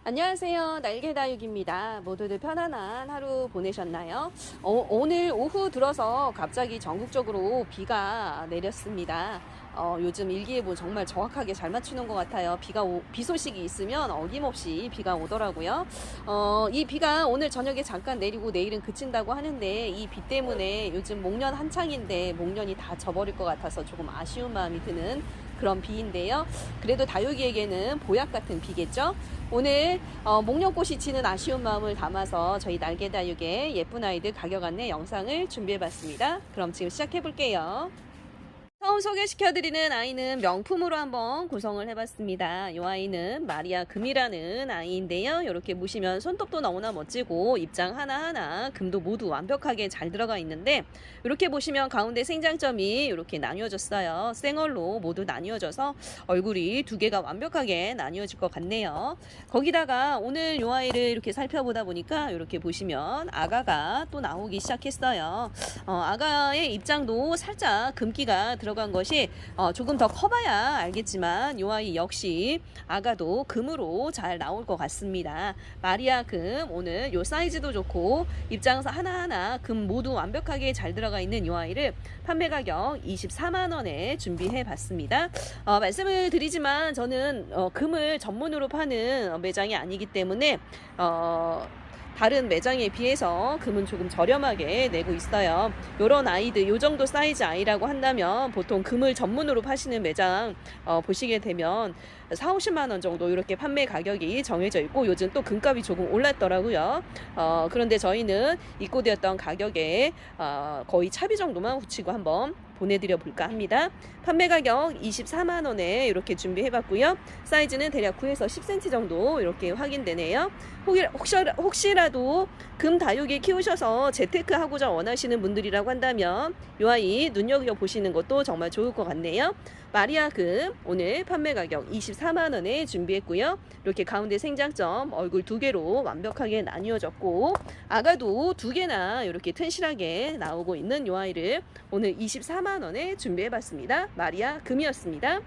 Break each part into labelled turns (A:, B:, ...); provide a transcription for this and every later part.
A: 안녕하세요. 날개다육입니다. 모두들 편안한 하루 보내셨나요? 오늘 오후 들어서 갑자기 전국적으로 비가 내렸습니다. 요즘 일기예보 정말 정확하게 잘 맞추는 것 같아요. 비 소식이 있으면 어김없이 비가 오더라고요. 이 비가 오늘 저녁에 잠깐 내리고 내일은 그친다고 하는데 이 비 때문에 요즘 목련 한창인데 목련이 다 져버릴 것 같아서 조금 아쉬운 마음이 드는 그런 비인데요. 그래도 다육이에게는 보약 같은 비겠죠. 오늘 목련꽃이 지는 아쉬운 마음을 담아서 저희 날개다육의 예쁜 아이들 가격 안내 영상을 준비해봤습니다. 그럼 지금 시작해볼게요. 처음 소개시켜드리는 아이는 명품으로 한번 구성을 해봤습니다. 이 아이는 마리아 금이라는 아이인데요. 이렇게 보시면 손톱도 너무나 멋지고 입장 하나하나 금도 모두 완벽하게 잘 들어가 있는데 이렇게 보시면 가운데 생장점이 이렇게 나뉘어졌어요. 쌩얼로 모두 나뉘어져서 얼굴이 두 개가 완벽하게 나뉘어질 것 같네요. 거기다가 오늘 이 아이를 이렇게 살펴보다 보니까 이렇게 보시면 아가가 또 나오기 시작했어요. 아가의 입장도 살짝 금기가 들어간 것이 조금 더 커봐야 알겠지만 이 아이 역시 아가도 금으로 잘 나올 것 같습니다. 마리아 금 오늘 요 사이즈도 좋고 입장사 하나하나 금 모두 완벽하게 잘 들어가 있는 이 아이를 판매 가격 24만원에 준비해 봤습니다. 말씀을 드리지만 저는 금을 전문으로 파는 매장이 아니기 때문에 다른 매장에 비해서 금은 조금 저렴하게 내고 있어요. 요런 아이들, 요 정도 사이즈 아이라고 한다면 보통 금을 전문으로 파시는 매장 보시게 되면 40~50만원 정도 이렇게 판매 가격이 정해져 있고 요즘 또 금값이 조금 올랐더라고요. 그런데 저희는 입고되었던 가격에 거의 차비 정도만 붙이고 한번 보내드려 볼까 합니다. 판매 가격 24만원에 이렇게 준비해봤고요. 사이즈는 대략 9에서 10cm 정도 이렇게 확인되네요. 혹시라도 금 다육이 키우셔서 재테크 하고자 원하시는 분들이라고 한다면 이 아이 눈여겨보시는 것도 정말 좋을 것 같네요. 마리아 금 오늘 판매 가격 24만원에 준비했고요. 이렇게 가운데 생장점 얼굴 두 개로 완벽하게 나뉘어졌고 아가도 두 개나 이렇게 튼실하게 나오고 있는 이 아이를 오늘 24만원에 준비해봤습니다. 마리아 금이었습니다.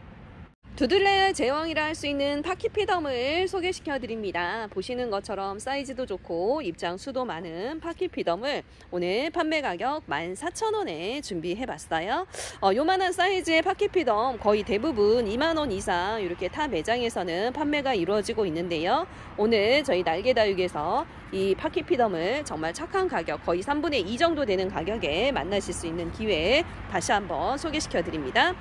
A: 두들레 제왕이라 할 수 있는 파키피덤을 소개시켜 드립니다. 보시는 것처럼 사이즈도 좋고 입장 수도 많은 파키피덤을 오늘 판매 가격 14,000원에 준비해 봤어요. 요만한 사이즈의 파키피덤 거의 대부분 2만원 이상 이렇게 타 매장에서는 판매가 이루어지고 있는데요. 오늘 저희 날개다육에서 이 파키피덤을 정말 착한 가격 거의 3분의 2 정도 되는 가격에 만나실 수 있는 기회에 다시 한번 소개시켜 드립니다.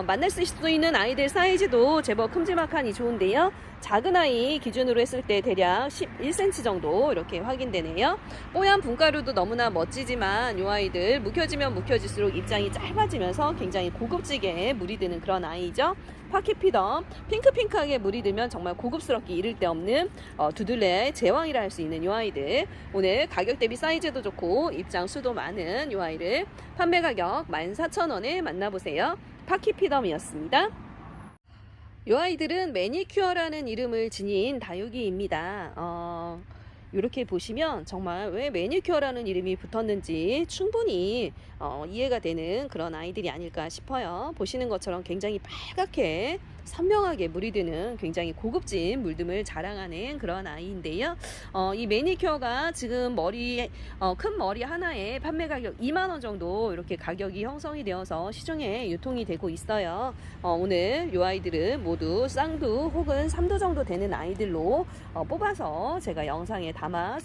A: 만날 수 있는 아이들 사이즈도 제법 큼지막하니 좋은데요. 작은 아이 기준으로 했을 때 대략 11cm 정도 이렇게 확인되네요. 뽀얀 분가루도 너무나 멋지지만 이 아이들 묵혀지면 묵혀질수록 입장이 짧아지면서 굉장히 고급지게 물이 드는 그런 아이죠. 파키피덤 핑크핑크하게 물이 들면 정말 고급스럽게 이를 데 없는 두들레 제왕이라 할 수 있는 이 아이들 오늘 가격 대비 사이즈도 좋고 입장 수도 많은 이 아이를 판매 가격 14,000원에 만나보세요. 파키피덤이었습니다. 이 아이들은 매니큐어라는 이름을 지닌 다육이입니다. 이렇게 보시면 정말 왜 매니큐어라는 이름이 붙었는지 충분히 이해가 되는 그런 아이들이 아닐까 싶어요. 보시는 것처럼 굉장히 빨갛게 선명하게 물이 드는 굉장히 고급진 물듦을 자랑하는 그런 아이인데요. 이 매니큐어가 지금 큰 머리 하나에 판매 가격 2만원 정도 이렇게 가격이 형성이 되어서 시중에 유통이 되고 있어요. 오늘 이 아이들은 모두 쌍두 혹은 3두 정도 되는 아이들로 뽑아서 제가 영상에 담아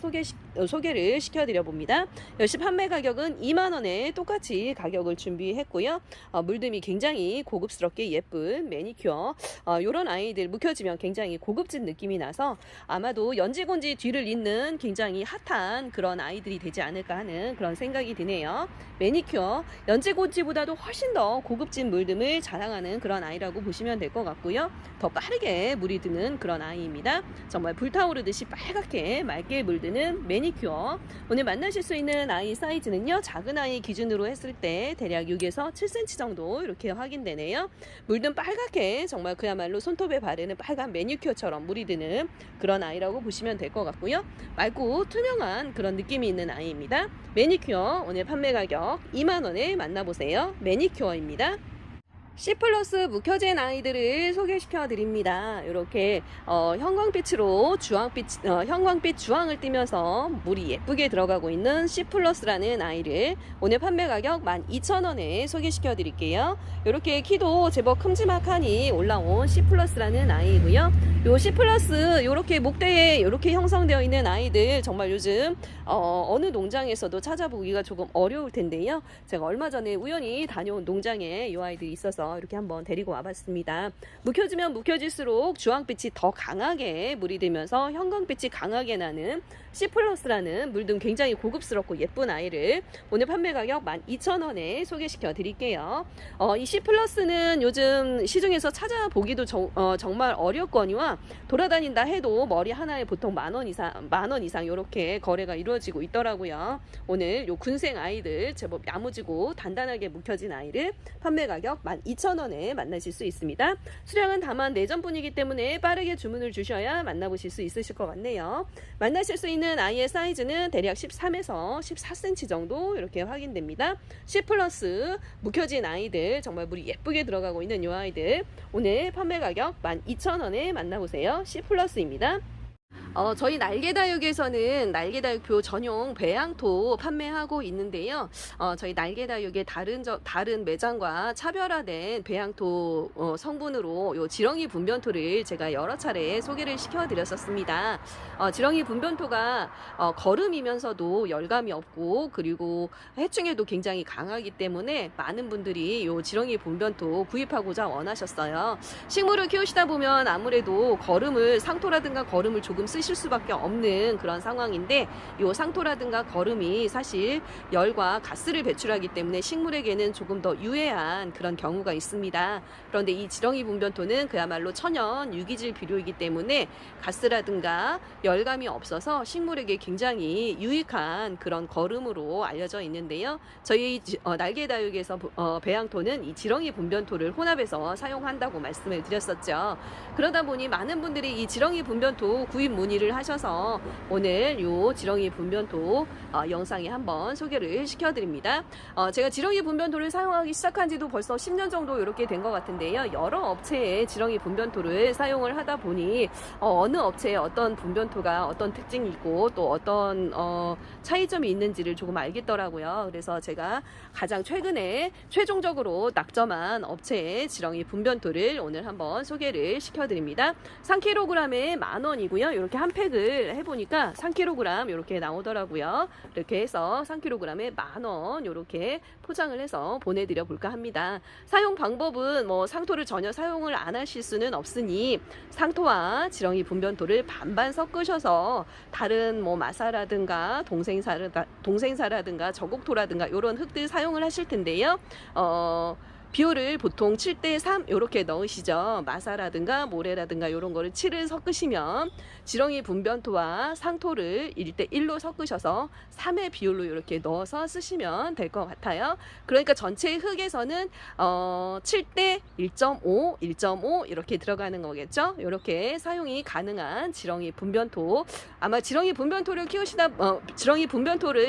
A: 소개를 시켜드려 봅니다. 역시 판매 가격은 2만원에 똑같이 가격을 준비했고요. 물듦이 굉장히 고급스럽게 예쁜 매니큐어 이런 아이들 묵혀지면 굉장히 고급진 느낌이 나서 아마도 연지곤지 뒤를 잇는 굉장히 핫한 그런 아이들이 되지 않을까 하는 그런 생각이 드네요. 매니큐어 연지곤지보다도 훨씬 더 고급진 물듦을 자랑하는 그런 아이라고 보시면 될 것 같고요. 더 빠르게 물이 드는 그런 아이입니다. 정말 불타오르듯이 빨갛게 맑게 물드는 매니큐어 오늘 만나실 수 있는 아이 사이즈는요. 작은 아이 기준으로 했을 때 대략 6에서 7cm 정도 이렇게 확인되네요. 물든 빨갛게 정말 그야말로 손톱에 바르는 빨간 매니큐어처럼 물이 드는 그런 아이라고 보시면 될 것 같고요. 맑고 투명한 그런 느낌이 있는 아이입니다. 매니큐어 오늘 판매 가격 2만원에 만나보세요. 매니큐어입니다. C 플러스 묵혀진 아이들을 소개시켜 드립니다. 이렇게 형광빛으로 형광빛 주황을 띠면서 물이 예쁘게 들어가고 있는 C 플러스라는 아이를 오늘 판매 가격 12,000원에 소개시켜 드릴게요. 이렇게 키도 제법 큼지막하니 올라온 C 플러스라는 아이고요. 요 C 플러스 이렇게 목대에 이렇게 형성되어 있는 아이들 정말 요즘 어느 농장에서도 찾아보기가 조금 어려울 텐데요. 제가 얼마 전에 우연히 다녀온 농장에 이 아이들이 있어서 이렇게 한번 데리고 와봤습니다. 묵혀지면 묵혀질수록 주황빛이 더 강하게 물이 들면서 형광빛이 강하게 나는 C 플러스라는 물든 굉장히 고급스럽고 예쁜 아이를 오늘 판매 가격 12,000원에 소개시켜 드릴게요. 이 C 플러스는 요즘 시중에서 찾아보기도 정말 어렵거니와 돌아다닌다 해도 머리 하나에 보통 만 원 이상 이렇게 거래가 이루어지고 있더라고요. 오늘 요 군생 아이들 제법 야무지고 단단하게 묵혀진 아이를 판매 가격 12,000원에 만나실 수 있습니다. 수량은 다만 내전분이기 때문에 빠르게 주문을 주셔야 만나보실 수 있으실 것 같네요. 만나실 수 있는 아이의 사이즈는 대략 13에서 14cm 정도 이렇게 확인됩니다. C 플러스 묵혀진 아이들 정말 물이 예쁘게 들어가고 있는 이 아이들 오늘 판매 가격 12,000원에 만나보세요. C 플러스입니다. 저희 날개다육에서는 날개다육표 전용 배양토 판매하고 있는데요. 저희 날개다육의 다른 매장과 차별화된 배양토 성분으로 요 지렁이 분변토를 제가 여러 차례 소개를 시켜드렸었습니다. 지렁이 분변토가 거름이면서도 열감이 없고 그리고 해충에도 굉장히 강하기 때문에 많은 분들이 요 지렁이 분변토 구입하고자 원하셨어요. 식물을 키우시다 보면 아무래도 상토라든가 거름을 조금 쓰실 수밖에 없는 그런 상황인데 이 상토라든가 거름이 사실 열과 가스를 배출하기 때문에 식물에게는 조금 더 유해한 그런 경우가 있습니다. 그런데 이 지렁이 분변토는 그야말로 천연 유기질 비료이기 때문에 가스라든가 열감이 없어서 식물에게 굉장히 유익한 그런 거름으로 알려져 있는데요. 저희 날개다육에서 배양토는 이 지렁이 분변토를 혼합해서 사용한다고 말씀을 드렸었죠. 그러다 보니 많은 분들이 이 지렁이 분변토 구입 문의를 하셔서 오늘 요 지렁이 분변토 영상에 한번 소개를 시켜드립니다. 제가 지렁이 분변토를 사용하기 시작한 지도 벌써 10년 정도 이렇게 된 것 같은데요. 여러 업체의 지렁이 분변토를 사용을 하다 보니 어느 업체에 어떤 분변토가 어떤 특징이 있고 또 어떤 차이점이 있는지를 조금 알겠더라고요. 그래서 제가 가장 최근에 최종적으로 낙점한 업체의 지렁이 분변토를 오늘 한번 소개를 시켜드립니다. 3kg에 10,000원이고요. 이렇게 한 팩을 해보니까 3kg 이렇게 나오더라고요. 이렇게 해서 3kg에 10,000원 이렇게 포장을 해서 보내드려 볼까 합니다. 사용 방법은 상토를 전혀 사용을 안 하실 수는 없으니 상토와 지렁이 분변토를 반반 섞으셔서 다른 마사라든가 동생사라든가 저곡토라든가 이런 흙들 사용을 하실 텐데요. 비율을 보통 7:3 이렇게 넣으시죠. 마사라든가 모래라든가 이런 거를 7을 섞으시면 지렁이 분변토와 상토를 1:1로 섞으셔서 3의 비율로 이렇게 넣어서 쓰시면 될 것 같아요. 그러니까 전체 흙에서는 7:1.5, 1.5 이렇게 들어가는 거겠죠. 이렇게 사용이 가능한 지렁이 분변토. 아마 지렁이 분변토를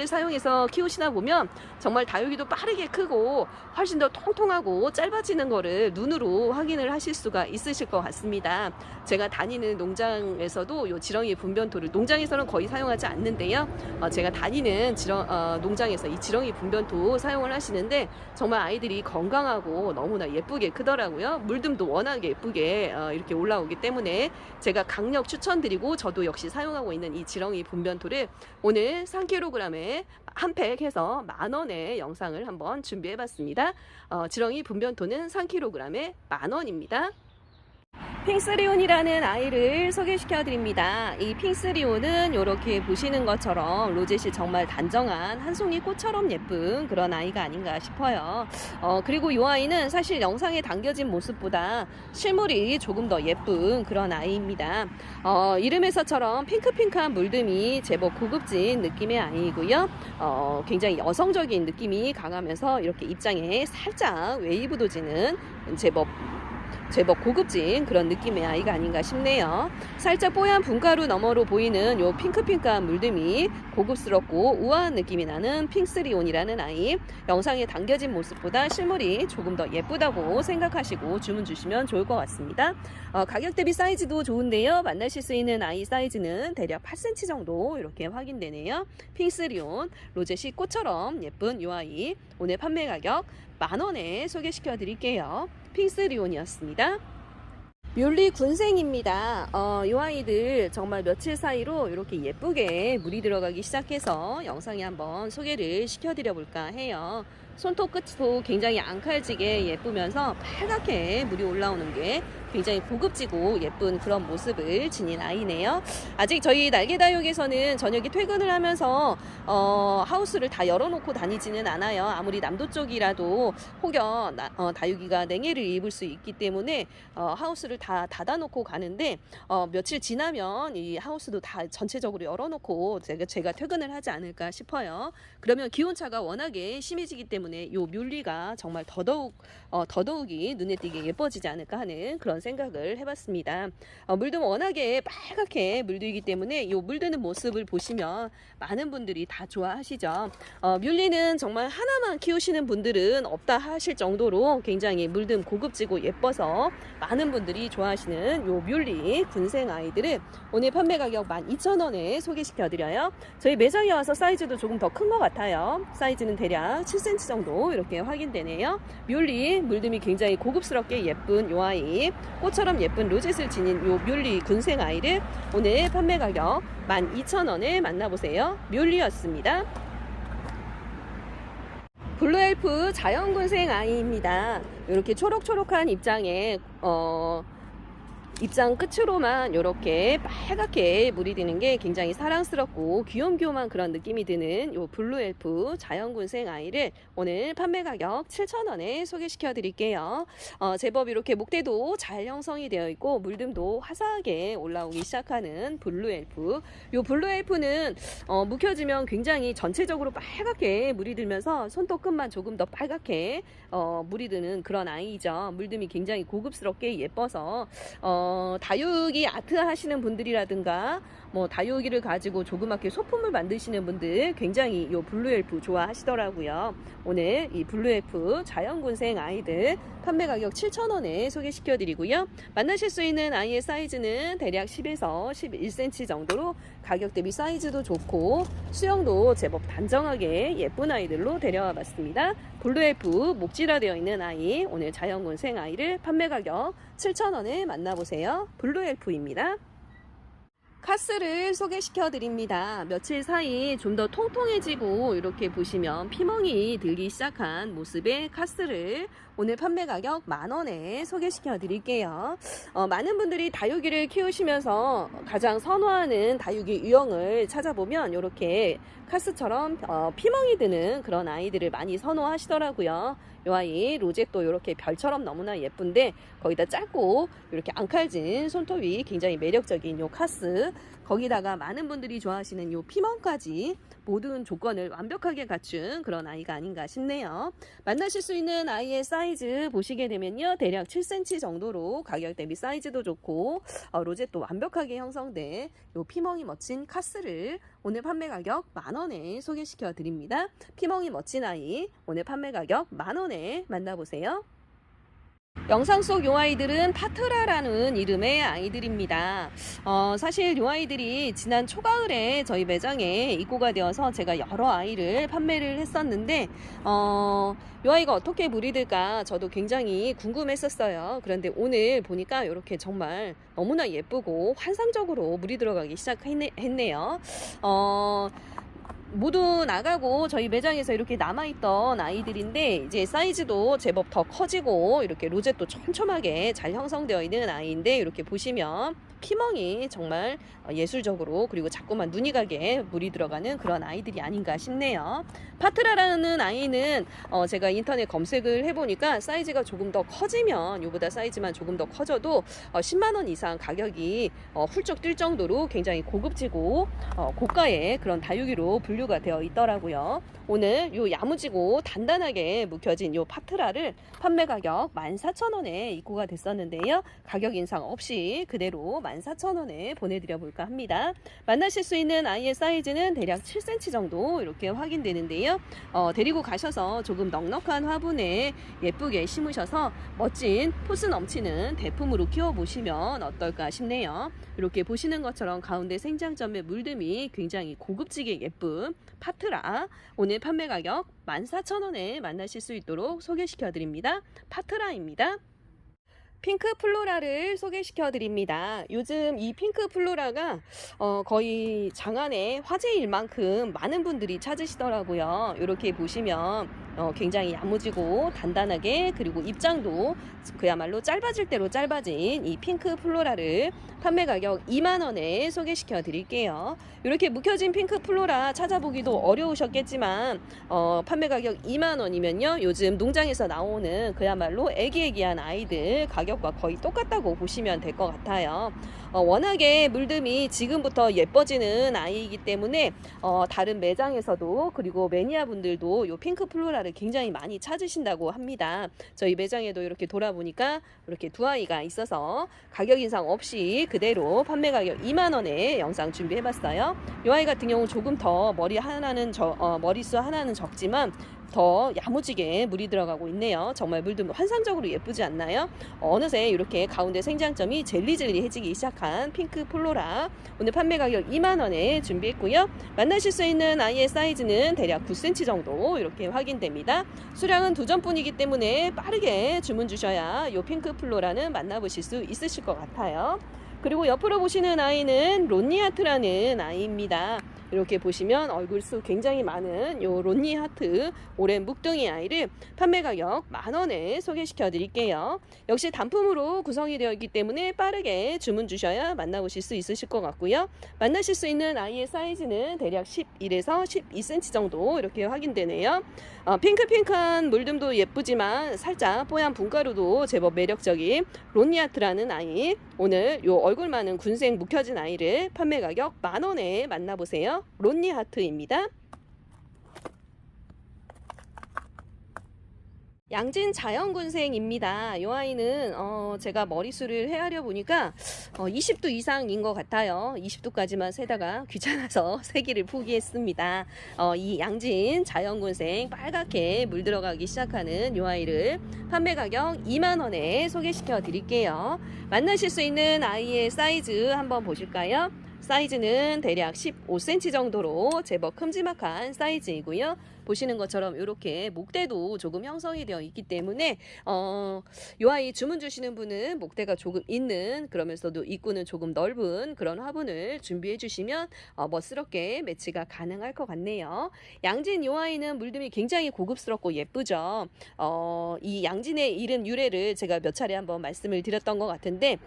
A: 사용해서 키우시다 보면 정말 다육이도 빠르게 크고 훨씬 더 통통하고 짧아지는 거를 눈으로 확인을 하실 수가 있으실 것 같습니다. 제가 다니는 농장에서도 요 지렁이 분변토를 농장에서는 거의 사용하지 않는데요. 제가 다니는 농장에서 이 지렁이 분변토 사용을 하시는데 정말 아이들이 건강하고 너무나 예쁘게 크더라고요. 물듬도 워낙 예쁘게 이렇게 올라오기 때문에 제가 강력 추천드리고 저도 역시 사용하고 있는 이 지렁이 분변토를 오늘 3kg에 한 팩 해서 10,000원의 영상을 한번 준비해봤습니다. 지렁이 분변토는 3kg에 10,000원입니다. 핑스리온이라는 아이를 소개시켜 드립니다. 이 핑스리온은 이렇게 보시는 것처럼 로zet이 정말 단정한 한 송이 꽃처럼 예쁜 그런 아이가 아닌가 싶어요. 그리고 이 아이는 사실 영상에 담겨진 모습보다 실물이 조금 더 예쁜 그런 아이입니다. 이름에서처럼 핑크핑크한 물듬이 제법 고급진 느낌의 아이고요. 굉장히 여성적인 느낌이 강하면서 이렇게 입장에 살짝 웨이브 도지는 제법 제법 고급진 그런 느낌의 아이가 아닌가 싶네요. 살짝 뽀얀 분가루 너머로 보이는 요 핑크핑크한 물듬이 고급스럽고 우아한 느낌이 나는 핑스리온이라는 아이. 영상에 당겨진 모습보다 실물이 조금 더 예쁘다고 생각하시고 주문 주시면 좋을 것 같습니다. 가격 대비 사이즈도 좋은데요. 만나실 수 있는 아이 사이즈는 대략 8cm 정도 이렇게 확인되네요. 핑스리온 로제시 꽃처럼 예쁜 이 아이 오늘 판매 가격 10,000원에 소개시켜 드릴게요. 핑스리온이었습니다. 뮬리 군생입니다. 이 아이들 정말 며칠 사이로 이렇게 예쁘게 물이 들어가기 시작해서 영상에 한번 소개를 시켜드려 볼까 해요. 손톱 끝도 굉장히 앙칼지게 예쁘면서 빨갛게 물이 올라오는 게 굉장히 고급지고 예쁜 그런 모습을 지닌 아이네요. 아직 저희 날개다육에서는 저녁에 퇴근을 하면서 하우스를 다 열어놓고 다니지는 않아요. 아무리 남도 쪽이라도 혹여 다육이가 냉해를 입을 수 있기 때문에 하우스를 다 닫아놓고 가는데 며칠 지나면 이 하우스도 다 전체적으로 열어놓고 제가 퇴근을 하지 않을까 싶어요. 그러면 기온차가 워낙에 심해지기 때문에 요 뮬리가 정말 더더욱이 눈에 띄게 예뻐지지 않을까 하는 그런 생각을 해봤습니다. 물도 워낙에 빨갛게 물들기 때문에 이 물드는 모습을 보시면 많은 분들이 다 좋아하시죠. 뮬리는 정말 하나만 키우시는 분들은 없다 하실 정도로 굉장히 물든 고급지고 예뻐서 많은 분들이 좋아하시는 요 뮬리 군생 아이들을 오늘 판매 가격 12,000원에 소개시켜드려요. 저희 매장에 와서 사이즈도 조금 더 큰 것 같아요. 사이즈는 대략 7cm 정도 이렇게 확인되네요. 뮬리 물듬이 굉장히 고급스럽게 예쁜 요 아이, 꽃처럼 예쁜 로젯을 지닌 요 뮬리 군생 아이를 오늘 판매 가격 12,000원에 만나보세요. 뮬리였습니다. 블루엘프 자연군생 아이입니다. 이렇게 초록초록한 입장에 입장 끝으로만 이렇게 빨갛게 물이 드는 게 굉장히 사랑스럽고 귀염귀염한 그런 느낌이 드는 요 블루엘프 자연군생 아이를 오늘 판매 가격 7,000원에 소개시켜 드릴게요. 제법 이렇게 목대도 잘 형성이 되어 있고 물듬도 화사하게 올라오기 시작하는 블루엘프. 요 블루엘프는 묵혀지면 굉장히 전체적으로 빨갛게 물이 들면서 손톱 끝만 조금 더 빨갛게 물이 드는 그런 아이죠. 물듬이 굉장히 고급스럽게 예뻐서 다육이 아트 하시는 분들이라든가 뭐 다육이를 가지고 조그맣게 소품을 만드시는 분들 굉장히 이 블루엘프 좋아하시더라고요. 오늘 이 블루엘프 자연군생 아이들 판매 가격 7,000원에 소개시켜 드리고요. 만나실 수 있는 아이의 사이즈는 대략 10에서 11cm 정도로 가격 대비 사이즈도 좋고 수영도 제법 단정하게 예쁜 아이들로 데려와 봤습니다. 블루엘프 목질화되어 있는 아이 오늘 자연군생 아이를 판매 가격 7,000원에 만나보세요. 블루엘프입니다. 카스를 소개시켜 드립니다. 며칠 사이 좀 더 통통해지고 이렇게 보시면 피멍이 들기 시작한 모습의 카스를 오늘 판매 가격 10,000원에 소개시켜 드릴게요. 많은 분들이 다육이를 키우시면서 가장 선호하는 다육이 유형을 찾아보면 이렇게 카스처럼 피멍이 드는 그런 아이들을 많이 선호하시더라고요. 이 아이 로제도 이렇게 별처럼 너무나 예쁜데 거기다 짧고 이렇게 앙칼진 손톱이 굉장히 매력적인 요 카스, 거기다가 많은 분들이 좋아하시는 요 피멍까지 모든 조건을 완벽하게 갖춘 그런 아이가 아닌가 싶네요. 만나실 수 있는 아이의 사이즈 보시게 되면요, 대략 7cm 정도로 가격 대비 사이즈도 좋고 로제도 완벽하게 형성된 요 피멍이 멋진 카스를 오늘 판매 가격 10,000원에 소개시켜 드립니다. 피멍이 멋진 아이 오늘 판매 가격 10,000원에 만나보세요. 영상 속 요 아이들은 파트라라는 이름의 아이들입니다. 사실 요 아이들이 지난 초가을에 저희 매장에 입고가 되어서 제가 여러 아이를 판매를 했었는데 요 아이가 어떻게 브리드일까 저도 굉장히 궁금했었어요. 그런데 오늘 보니까 이렇게 정말 너무나 예쁘고 환상적으로 물이 들어가기 시작했네요. 모두 나가고 저희 매장에서 이렇게 남아있던 아이들인데 이제 사이즈도 제법 더 커지고 이렇게 로zet도 촘촘하게 잘 형성되어 있는 아이인데 이렇게 보시면 피멍이 정말 예술적으로 그리고 자꾸만 눈이 가게 물이 들어가는 그런 아이들이 아닌가 싶네요. 파트라라는 아이는 제가 인터넷 검색을 해보니까 사이즈가 조금 더 커지면 요보다 사이즈만 조금 더 커져도 10만 원 이상 가격이 훌쩍 뛸 정도로 굉장히 고급지고 고가의 그런 다육이로 분류가 되어 있더라고요. 오늘 요 야무지고 단단하게 묵혀진 요 파트라를 판매 가격 14,000원에 입고가 됐었는데요. 가격 인상 없이 그대로 14,000원에 보내드려 볼까 합니다. 만나실 수 있는 아이의 사이즈는 대략 7cm 정도 이렇게 확인되는데요. 데리고 가셔서 조금 넉넉한 화분에 예쁘게 심으셔서 멋진 포스 넘치는 대품으로 키워보시면 어떨까 싶네요. 이렇게 보시는 것처럼 가운데 생장점의 물듬이 굉장히 고급지게 예쁜 파트라, 오늘 판매 가격 14,000원에 만나실 수 있도록 소개시켜 드립니다. 파트라입니다. 핑크 플로라를 소개시켜 드립니다. 요즘 이 핑크 플로라가 거의 장안의 화제일 만큼 많은 분들이 찾으시더라고요. 이렇게 보시면 굉장히 야무지고 단단하게, 그리고 입장도 그야말로 짧아질 대로 짧아진 이 핑크 플로라를 판매 가격 2만원에 소개시켜 드릴게요. 이렇게 묵혀진 핑크 플로라 찾아보기도 어려우셨겠지만 판매 가격 2만원이면요, 요즘 농장에서 나오는 그야말로 애기애기한 아이들 가격과 거의 똑같다고 보시면 될 것 같아요. 워낙에 물듬이 지금부터 예뻐지는 아이이기 때문에 다른 매장에서도, 그리고 매니아 분들도 요 핑크 플로라를 굉장히 많이 찾으신다고 합니다. 저희 매장에도 이렇게 돌아보니까 이렇게 두 아이가 있어서 가격 인상 없이 그대로 판매 가격 2만원에 영상 준비해봤어요. 이 아이 같은 경우 조금 더 머리수 하나는 적지만 더 야무지게 물이 들어가고 있네요. 정말 물도 환상적으로 예쁘지 않나요? 어느새 이렇게 가운데 생장점이 젤리젤리해지기 시작한 핑크 플로라, 오늘 판매 가격 2만원에 준비했고요. 만나실 수 있는 아이의 사이즈는 대략 9cm 정도 이렇게 확인됩니다. 수량은 2점뿐이기 때문에 빠르게 주문 주셔야 이 핑크 플로라는 만나보실 수 있으실 것 같아요. 그리고 옆으로 보시는 아이는 론니하트라는 아이입니다. 이렇게 보시면 얼굴수 굉장히 많은 요 론니하트 오랜 묵둥이 아이를 판매 가격 10,000원에 소개시켜 드릴게요. 역시 단품으로 구성이 되어 있기 때문에 빠르게 주문 주셔야 만나보실 수 있으실 것 같고요. 만나실 수 있는 아이의 사이즈는 대략 11에서 12cm 정도 이렇게 확인되네요. 핑크핑크한 물듬도 예쁘지만 살짝 뽀얀 분가루도 제법 매력적인 론니하트라는 아이, 오늘 요 얼굴 많은 군생 묵혀진 아이를 판매 가격 10,000원에 만나보세요. 론니하트입니다. 양진 자연군생입니다. 이 아이는 제가 머리수를 헤아려 보니까 20도 이상인 것 같아요. 20도까지만 세다가 귀찮아서 세기를 포기했습니다. 이 양진 자연군생 빨갛게 물 들어가기 시작하는 이 아이를 판매 가격 2만원에 소개시켜 드릴게요. 만나실 수 있는 아이의 사이즈 한번 보실까요? 사이즈는 대략 15cm 정도로 제법 큼지막한 사이즈이고요. 보시는 것처럼 이렇게 목대도 조금 형성이 되어 있기 때문에 이 아이 주문 주시는 분은 목대가 조금 있는, 그러면서도 입구는 조금 넓은 그런 화분을 준비해 주시면 멋스럽게 매치가 가능할 것 같네요. 양진 이 아이는 물듬이 굉장히 고급스럽고 예쁘죠. 이 양진의 이름 유래를 제가 몇 차례 한번 말씀을 드렸던 것 같은데,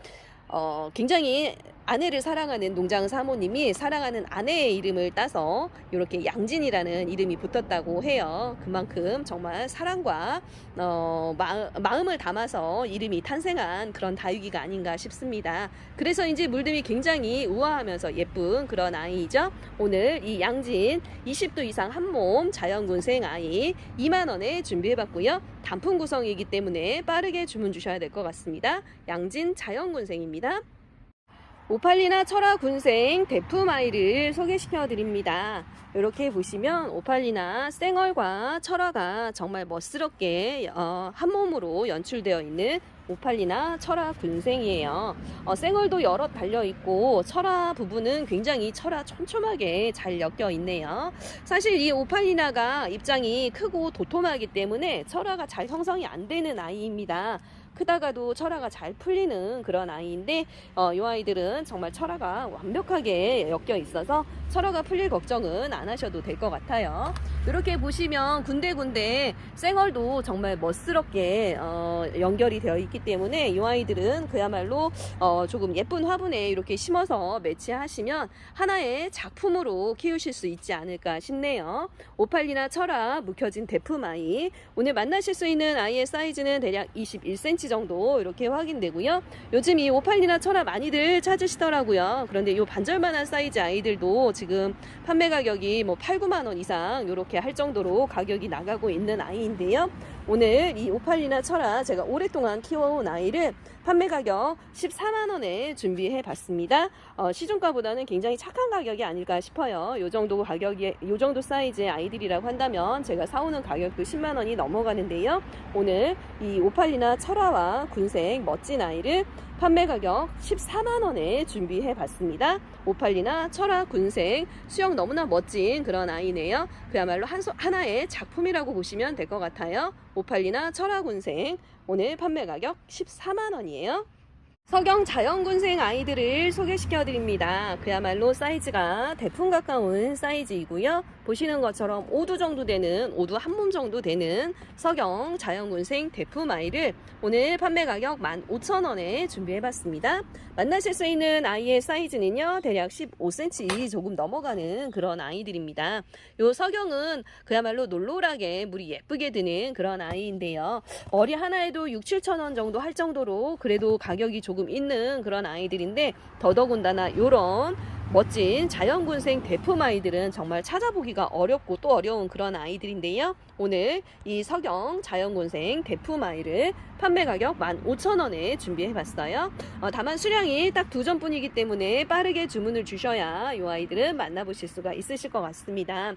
A: 굉장히 아내를 사랑하는 농장 사모님이 사랑하는 아내의 이름을 따서 이렇게 양진이라는 이름이 붙었다고 해요. 그만큼 정말 사랑과 마음을 담아서 이름이 탄생한 그런 다육이가 아닌가 싶습니다. 그래서인지 물듬이 굉장히 우아하면서 예쁜 그런 아이이죠. 오늘 이 양진 20도 이상 한몸 자연군생 아이 2만원에 준비해봤고요. 단품 구성이기 때문에 빠르게 주문 주셔야 될 것 같습니다. 양진 자연군생입니다. 오팔리나 철화 군생 대품 아이를 소개시켜 드립니다. 이렇게 보시면 오팔리나 쌩얼과 철화가 정말 멋스럽게 한 몸으로 연출되어 있는 오팔리나 철화 군생이에요. 쌩얼도 여럿 달려있고 철화 부분은 굉장히 철화 촘촘하게 잘 엮여 있네요. 사실 이 오팔리나가 입장이 크고 도톰하기 때문에 철화가 잘 형성이 안 되는 아이입니다. 크다가도 철화가 잘 풀리는 그런 아이인데 이 아이들은 정말 철화가 완벽하게 엮여 있어서 철화가 풀릴 걱정은 안 하셔도 될 것 같아요. 이렇게 보시면 군데군데 쌩얼도 정말 멋스럽게 연결이 되어 있기 때문에 이 아이들은 그야말로 조금 예쁜 화분에 이렇게 심어서 매치하시면 하나의 작품으로 키우실 수 있지 않을까 싶네요. 오팔리나 철화 묵혀진 대품아이, 오늘 만나실 수 있는 아이의 사이즈는 대략 21cm 정도 이렇게 확인되고요. 요즘 이 오팔리나 철화 많이들 찾으시더라고요. 그런데 이 반절만한 사이즈 아이들도 지금 판매 가격이 뭐 8, 9만원 이상 이렇게 할 정도로 가격이 나가고 있는 아이인데요. 오늘 이 오팔리나 철화 제가 오랫동안 키워온 아이를 판매 가격 14만원에 준비해 봤습니다. 시중가보다는 굉장히 착한 가격이 아닐까 싶어요. 요 정도 가격이, 요 정도 사이즈의 아이들이라고 한다면 제가 사오는 가격도 10만원이 넘어가는데요. 오늘 이 오팔리나 철화와 군생 멋진 아이를 판매 가격 14만원에 준비해 봤습니다. 오팔리나 철화 군생, 수영 너무나 멋진 그런 아이네요. 그야말로 하나의 작품이라고 보시면 될 것 같아요. 오팔리나 철화 군생, 오늘 판매 가격 14만원이에요. 석영 자연군생 아이들을 소개시켜 드립니다. 그야말로 사이즈가 대품 가까운 사이즈이고요. 보시는 것처럼 5두 정도 되는, 5두 한 몸 정도 되는 석영 자연군생 대품 아이를 오늘 판매 가격 15,000원에 준비해 봤습니다. 만나실 수 있는 아이의 사이즈는요, 대략 15cm 조금 넘어가는 그런 아이들입니다. 요 석영은 그야말로 놀놀하게 물이 예쁘게 드는 그런 아이인데요. 어리 하나에도 6, 7,000원 정도 할 정도로 그래도 가격이 조금 있는 그런 아이들인데, 더더군다나 요런 멋진 자연군생 대품 아이들은 정말 찾아보기가 어렵고 또 어려운 그런 아이들인데요. 오늘 이 석영 자연군생 대품 아이를 판매 가격 15,000원에 준비해 봤어요. 다만 수량이 딱 2점뿐이기 때문에 빠르게 주문을 주셔야 이 아이들은 만나보실 수가 있으실 것 같습니다.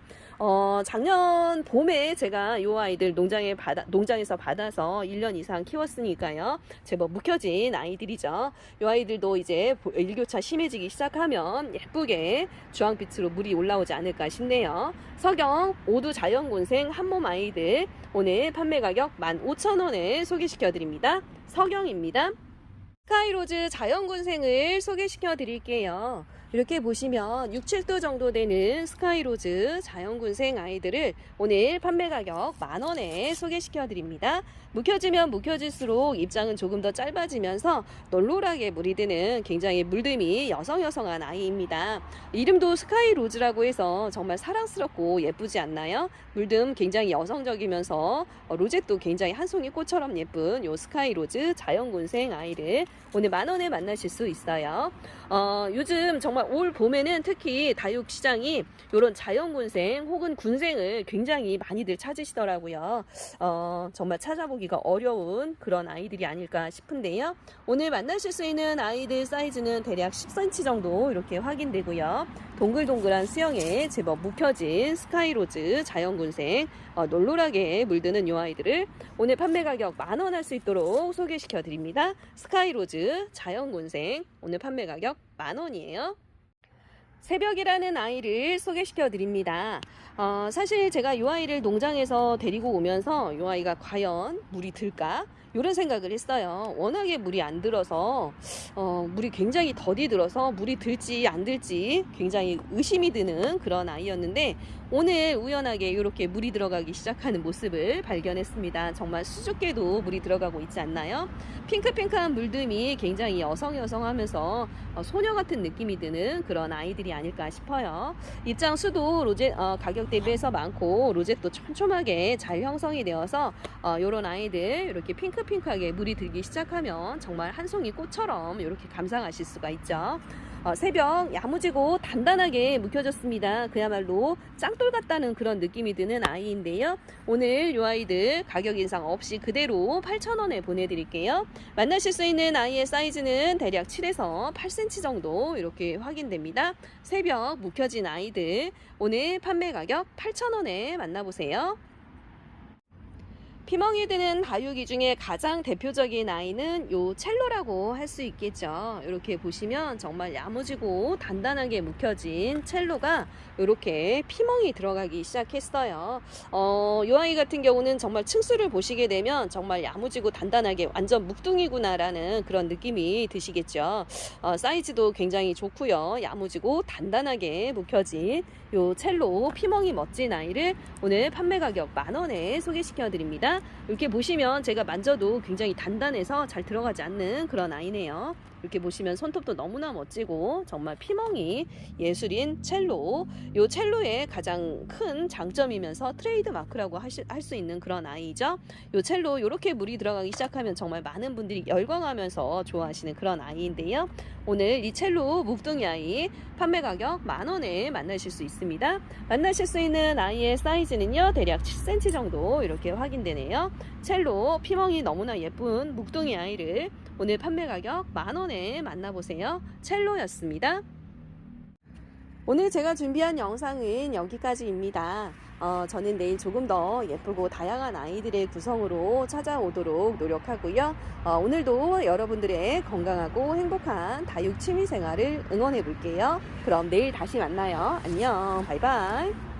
A: 작년 봄에 제가 이 아이들 농장에서 받아서 1년 이상 키웠으니까요. 제법 묵혀진 아이들이죠. 이 아이들도 이제 일교차 심해지기 시작하면 예쁘게 주황빛으로 물이 올라오지 않을까 싶네요. 석영 5두 자연군생 한몸 아이들 오늘 판매 가격 15,000원에 소개시켜 드립니다. 석영입니다. 스카이로즈 자연군생을 소개시켜 드릴게요. 이렇게 보시면 6, 7도 정도 되는 스카이로즈 자연군생 아이들을 오늘 판매 가격 10,000원에 소개시켜 드립니다. 묵혀지면 묵혀질수록 입장은 조금 더 짧아지면서 널널하게 물이 드는 굉장히 물듦이 여성여성한 아이입니다. 이름도 스카이로즈라고 해서 정말 사랑스럽고 예쁘지 않나요? 물듦 굉장히 여성적이면서 로zet도 굉장히 한 송이 꽃처럼 예쁜 요 스카이로즈 자연군생 아이를 오늘 10,000원에 만나실 수 있어요. 요즘 정말 올 봄에는 특히 다육시장이 이런 자연군생 혹은 군생을 굉장히 많이들 찾으시더라고요. 정말 찾아보기가 어려운 그런 아이들이 아닐까 싶은데요. 오늘 만나실 수 있는 아이들 사이즈는 대략 10cm 정도 이렇게 확인되고요. 동글동글한 수영에 제법 묵혀진 스카이로즈 자연군생, 놀놀하게 물드는 이 아이들을 오늘 판매 가격 10,000원 할 수 있도록 소개시켜 드립니다. 스카이로즈 자연군생 오늘 판매 가격 10,000원이에요. 새벽이라는 아이를 소개시켜 드립니다. 사실 제가 이 아이를 농장에서 데리고 오면서 이 아이가 과연 물이 들까? 이런 생각을 했어요. 워낙에 물이 안 들어서 물이 굉장히 더디 들어서 물이 들지 안 들지 굉장히 의심이 드는 그런 아이였는데, 오늘 우연하게 이렇게 물이 들어가기 시작하는 모습을 발견했습니다. 정말 수줍게도 물이 들어가고 있지 않나요? 핑크핑크한 물듬이 굉장히 여성여성하면서 소녀 같은 느낌이 드는 그런 아이들이 아닐까 싶어요. 입장 수도 로제 가격 대비해서 많고 로zet도 촘촘하게 잘 형성이 되어서 이런 아이들 이렇게 핑크핑크하게 물이 들기 시작하면 정말 한 송이 꽃처럼 이렇게 감상하실 수가 있죠. 새벽 야무지고 단단하게 묵혀졌습니다. 그야말로 짱돌 같다는 그런 느낌이 드는 아이인데요. 오늘 이 아이들 가격 인상 없이 그대로 8,000원에 보내드릴게요. 만나실 수 있는 아이의 사이즈는 대략 7에서 8cm 정도 이렇게 확인됩니다. 새벽 묵혀진 아이들 오늘 판매 가격 8,000원에 만나보세요. 피멍이 드는 다육이 중에 가장 대표적인 아이는 요 첼로라고 할 수 있겠죠. 이렇게 보시면 정말 야무지고 단단하게 묵혀진 첼로가 이렇게 피멍이 들어가기 시작했어요. 요 아이 같은 경우는 정말 층수를 보시게 되면 정말 야무지고 단단하게 완전 묵둥이구나라는 그런 느낌이 드시겠죠. 사이즈도 굉장히 좋고요. 야무지고 단단하게 묵혀진 요 첼로 피멍이 멋진 아이를 오늘 판매 가격 10,000원에 소개시켜 드립니다. 이렇게 보시면 제가 만져도 굉장히 단단해서 잘 들어가지 않는 그런 아이네요. 이렇게 보시면 손톱도 너무나 멋지고 정말 피멍이 예술인 첼로. 요 첼로의 가장 큰 장점이면서 트레이드 마크라고 할 수 있는 그런 아이죠. 요 첼로 이렇게 물이 들어가기 시작하면 정말 많은 분들이 열광하면서 좋아하시는 그런 아이인데요. 오늘 이 첼로 묵둥이 아이 판매 가격 10,000원에 만나실 수 있습니다. 만나실 수 있는 아이의 사이즈는요, 대략 7cm 정도 이렇게 확인되네요. 첼로 피멍이 너무나 예쁜 묵둥이 아이를 오늘 판매 가격 10,000원에 만나보세요. 첼로였습니다. 오늘 제가 준비한 영상은 여기까지입니다. 저는 내일 조금 더 예쁘고 다양한 아이들의 구성으로 찾아오도록 노력하고요. 오늘도 여러분들의 건강하고 행복한 다육 취미생활을 응원해 볼게요. 그럼 내일 다시 만나요. 안녕. 바이바이.